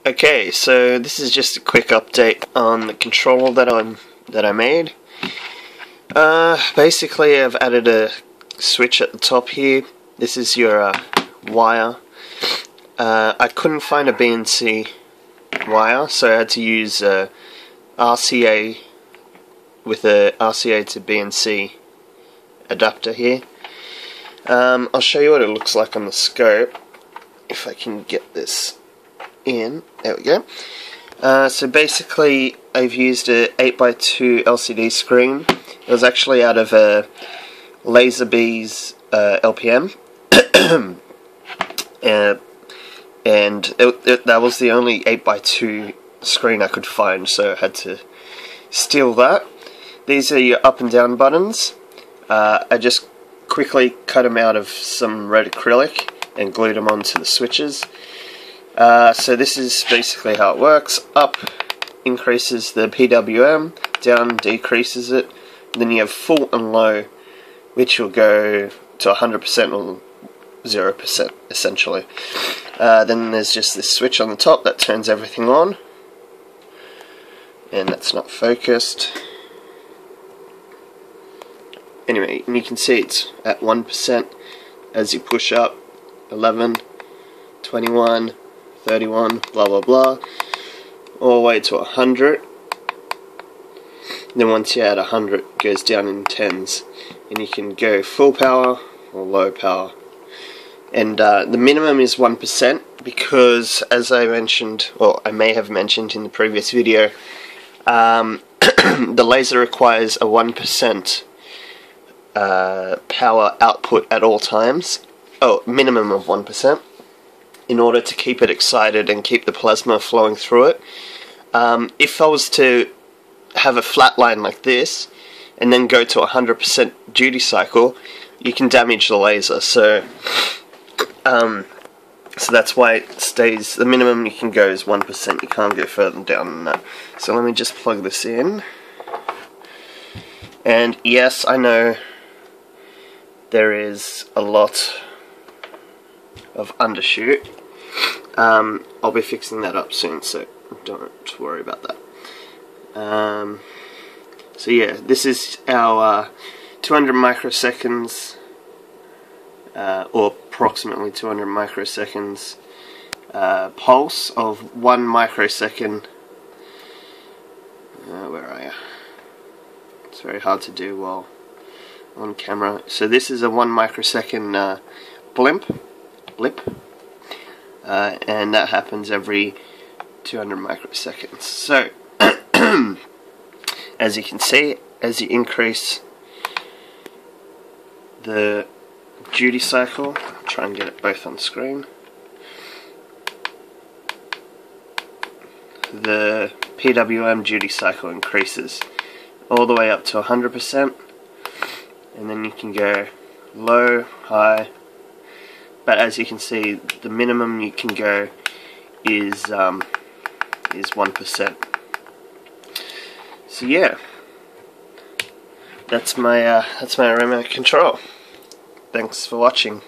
Okay, so this is just a quick update on the controller that I made. Basically, I've added a switch at the top here. This is your wire. I couldn't find a BNC wire, so I had to use RCA with a RCA to BNC adapter here. I'll show you what it looks like on the scope if I can get this in. There we go. So basically I've used a 8x2 LCD screen. It was actually out of a Laserbees LPM and that was the only 8x2 screen I could find, so I had to steal that. These are your up and down buttons. I just quickly cut them out of some red acrylic and glued them onto the switches. So this is basically how it works. Up increases the PWM, down decreases it. Then you have full and low, which will go to 100% or 0% essentially. Then there's just this switch on the top that turns everything on, and that's not focused. Anyway, and you can see it's at 1% as you push up. 11, 21, 31, blah blah blah, all the way to 100. Then once you're at 100, it goes down in tens, and you can go full power or low power. And the minimum is 1% because, as I mentioned, or I may have mentioned in the previous video, the laser requires a 1% power output at all times. Oh, minimum of 1%. In order to keep it excited and keep the plasma flowing through it. If I was to have a flat line like this and then go to 100% duty cycle, you can damage the laser. So that's why it stays, the minimum you can go is 1%. You can't go further down than that. So let me just plug this in. And yes, I know there is a lot of undershoot. I'll be fixing that up soon, so don't worry about that. So yeah, this is our 200 microseconds, or approximately 200 microseconds pulse of 1 microsecond. Where are you? It's very hard to do while on camera. So this is a 1 microsecond blip. And that happens every 200 microseconds. So, as you can see, as you increase the duty cycle, I'll try and get it both on screen, the PWM duty cycle increases all the way up to 100%, and then you can go low, high. But as you can see, the minimum you can go is 1%. So yeah, that's my remote control. Thanks for watching.